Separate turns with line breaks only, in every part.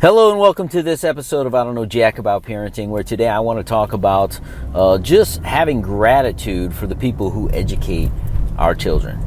Hello and welcome to this episode of I Don't Know Jack About Parenting, where today I want to talk about just having gratitude for the people who educate our children.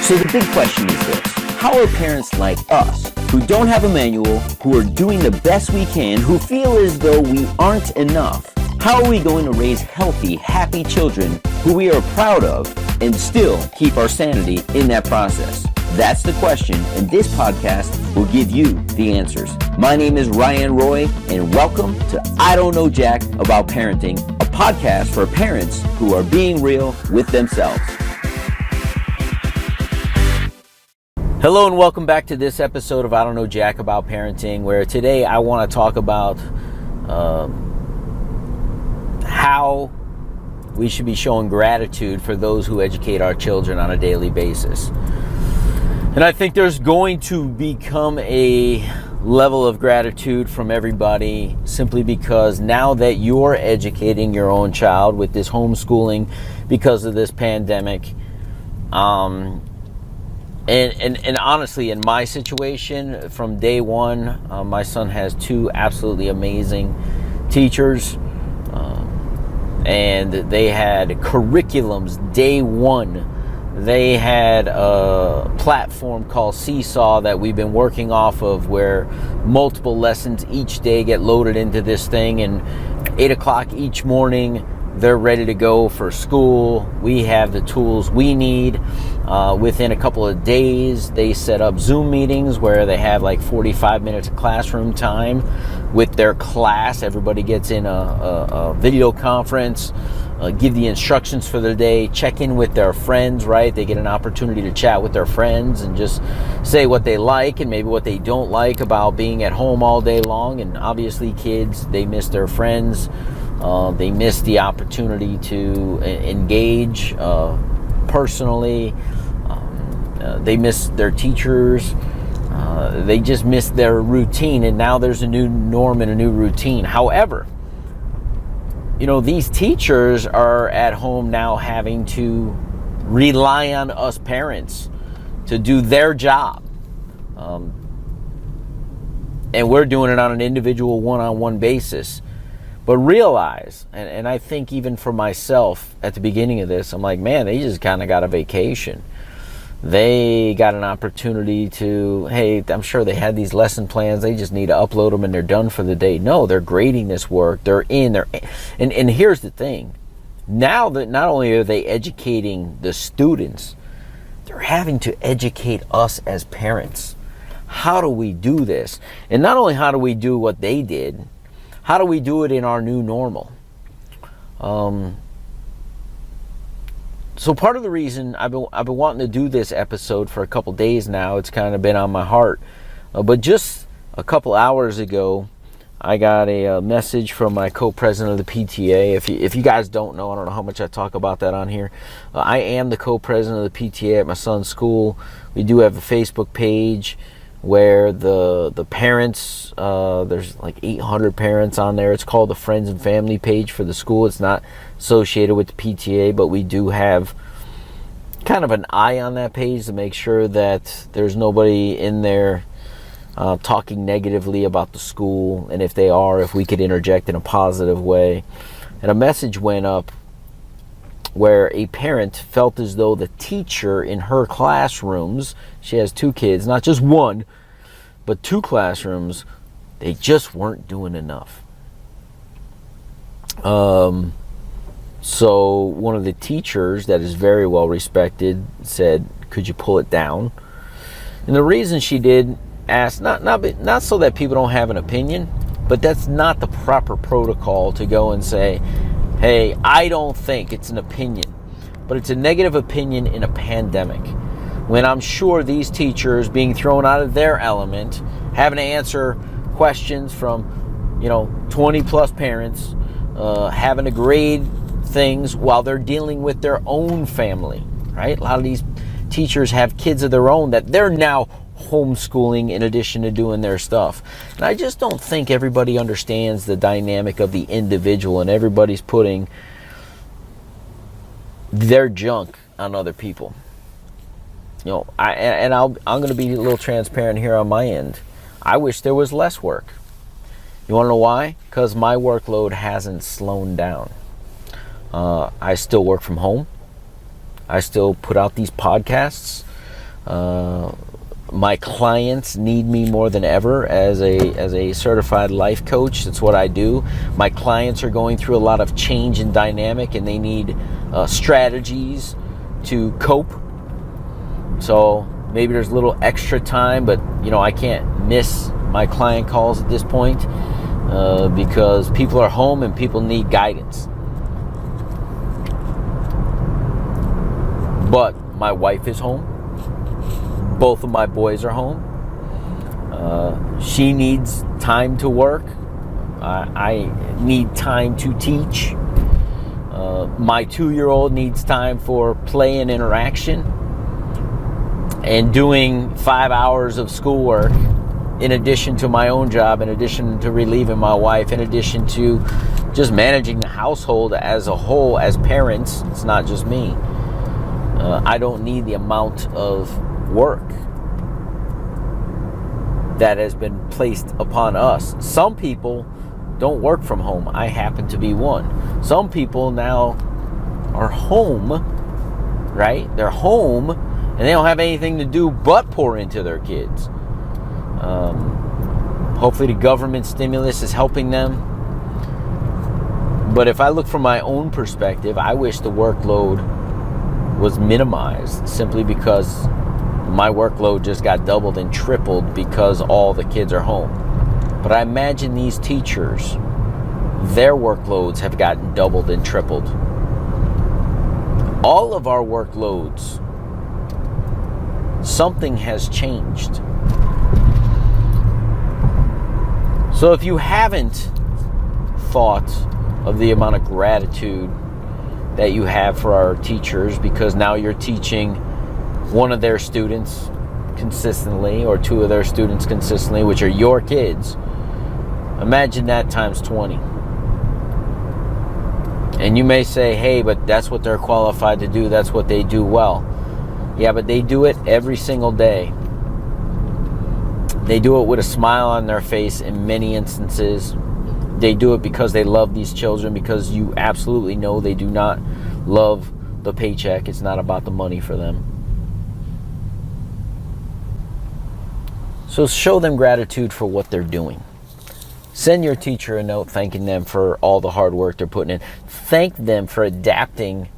So the big question is this: how are parents like us, who don't have a manual, who are doing the best we can, who feel as though we aren't enough, how are we going to raise healthy, happy children who we are proud of and still keep our sanity in that process? That's the question, and this podcast will give you the answers. My name is Ryan Roy, and welcome to I Don't Know Jack About Parenting, a podcast for parents who are being real with themselves. Hello and welcome back to this episode of I Don't Know Jack About Parenting, where today I want to talk about how we should be showing gratitude for those who educate our children on a daily basis. And I think there's going to become a level of gratitude from everybody simply because now that you're educating your own child with this homeschooling because of this pandemic, and honestly, in my situation, from day one, my son has two absolutely amazing teachers, and they had curriculums day one. They had a platform called Seesaw that we've been working off of, where multiple lessons each day get loaded into this thing, and 8 o'clock each morning they're ready to go for school. We have the tools we need. Within a couple of days, they set up Zoom meetings where they have like 45 minutes of classroom time with their class. Everybody gets in a video conference, give the instructions for the day, check in with their friends, right? They get an opportunity to chat with their friends and just say what they like and maybe what they don't like about being at home all day long. And obviously kids, they miss their friends. They miss the opportunity to engage personally. They miss their teachers. They just miss their routine, and now there's a new norm and a new routine. However, you know, these teachers are at home now having to rely on us parents to do their job. And we're doing it on an individual one-on-one basis. But realize, and I think even for myself at the beginning of this, I'm like, man, they just kind of got a vacation. They got an opportunity to, hey, I'm sure they had these lesson plans. They just need to upload them and they're done for the day. No, they're grading this work. And here's the thing. Now that not only are they educating the students, they're having to educate us as parents. How do we do this? And not only how do we do what they did, how do we do it in our new normal? So part of the reason I've been wanting to do this episode for a couple days now, it's kind of been on my heart. But just a couple hours ago, I got a message from my co-president of the PTA. If you guys don't know, I don't know how much I talk about that on here. I am the co-president of the PTA at my son's school. We do have a Facebook page where the parents, there's like 800 parents on there. It's called the Friends and Family page for the school. It's not associated with the PTA, but we do have kind of an eye on that page to make sure that there's nobody in there talking negatively about the school, and if they are, if we could interject in a positive way. And a message went up where a parent felt as though the teacher in her classrooms, she has two kids, not just one, but two classrooms, they just weren't doing enough. So one of the teachers that is very well respected said, could you pull it down? And the reason she did ask, not so that people don't have an opinion, but that's not the proper protocol to go and say, hey, I don't think, it's an opinion, but it's a negative opinion in a pandemic. When I'm sure these teachers being thrown out of their element, having to answer questions from, 20 plus parents, having to grade things while they're dealing with their own family, right? A lot of these teachers have kids of their own that they're now homeschooling in addition to doing their stuff. And I just don't think everybody understands the dynamic of the individual, and everybody's putting their junk on other people. I'm going to be a little transparent here on my end. I wish there was less work. You want to know why? Because my workload hasn't slowed down. I still work from home. I still put out these podcasts. My clients need me more than ever as a certified life coach. That's what I do. My clients are going through a lot of change and dynamic, and they need strategies to cope. So maybe there's a little extra time, but I can't miss my client calls at this point because people are home and people need guidance. But my wife is home. Both of my boys are home. She needs time to work. I need time to teach. My 2-year-old needs time for play and interaction. And doing 5 hours of schoolwork in addition to my own job, in addition to relieving my wife, in addition to just managing the household as a whole as parents. It's not just me. I don't need the amount of work that has been placed upon us. Some people don't work from home. I happen to be one. Some people now are home, right? They're home and they don't have anything to do but pour into their kids. Hopefully the government stimulus is helping them. But if I look from my own perspective, I wish the workload was minimized simply because my workload just got doubled and tripled because all the kids are home. But I imagine these teachers, their workloads have gotten doubled and tripled. All of our workloads, something has changed. So if you haven't thought of the amount of gratitude that you have for our teachers, because now you're teaching one of their students consistently or 2 of their students consistently, which are your kids, imagine that times 20. And you may say, hey, but that's what they're qualified to do. That's what they do well. Yeah, but they do it every single day. They do it with a smile on their face in many instances. They do it because they love these children, because you absolutely know they do not love the paycheck. It's not about the money for them. So show them gratitude for what they're doing. Send your teacher a note thanking them for all the hard work they're putting in. Thank them for adapting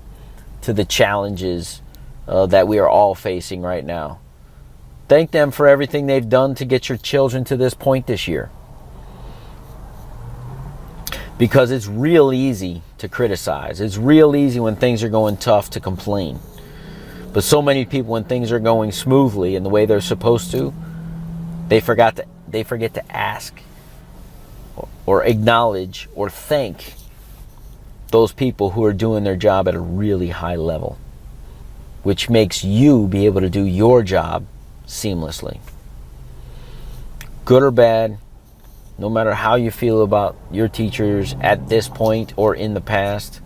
to the challenges that we are all facing right now. Thank them for everything they've done to get your children to this point this year. Because it's real easy to criticize. It's real easy when things are going tough to complain. But so many people, when things are going smoothly and the way they're supposed to, they forget to ask or acknowledge or thank those people who are doing their job at a really high level, which makes you be able to do your job seamlessly. Good or bad, no matter how you feel about your teachers at this point or in the past,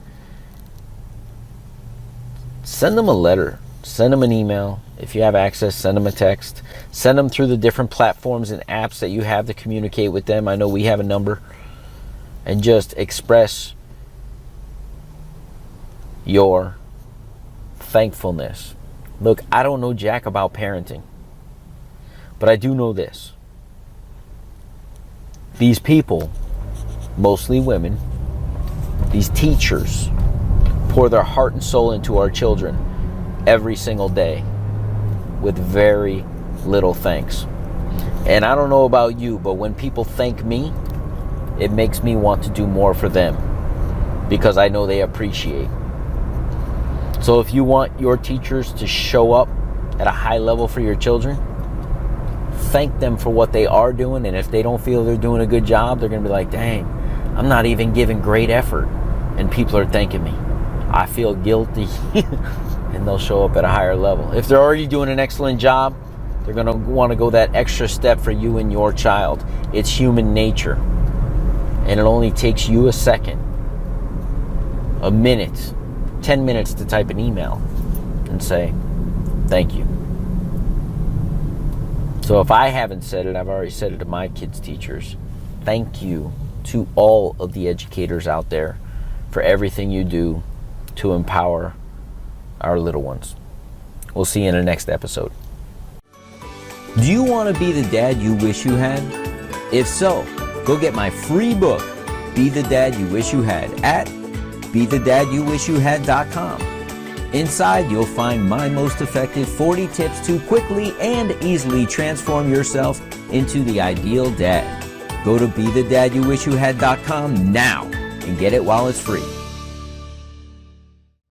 send them a letter, send them an email. If you have access, send them a text. Send them through the different platforms and apps that you have to communicate with them. I know we have a number. And just express your thankfulness. Look, I don't know jack about parenting, but I do know this. These people, mostly women, these teachers, pour their heart and soul into our children every single day with very little thanks. And I don't know about you, but when people thank me, it makes me want to do more for them because I know they appreciate. So if you want your teachers to show up at a high level for your children, thank them for what they are doing. And if they don't feel they're doing a good job, they're going to be like, dang, I'm not even giving great effort and people are thanking me. I feel guilty. And they'll show up at a higher level. If they're already doing an excellent job, they're going to want to go that extra step for you and your child. It's human nature. And it only takes you a second, a minute, 10 minutes to type an email and say, thank you. So if I haven't said it, I've already said it to my kids' teachers. thank you to all of the educators out there for everything you do to empower our little ones. We'll see you in the next episode. Do you want to be the dad you wish you had? If so, go get my free book, Be the Dad You Wish You Had, at BeTheDadYouWishYouHad.com. Inside, you'll find my most effective 40 tips to quickly and easily transform yourself into the ideal dad. Go to BeTheDadYouWishYouHad.com now and get it while it's free.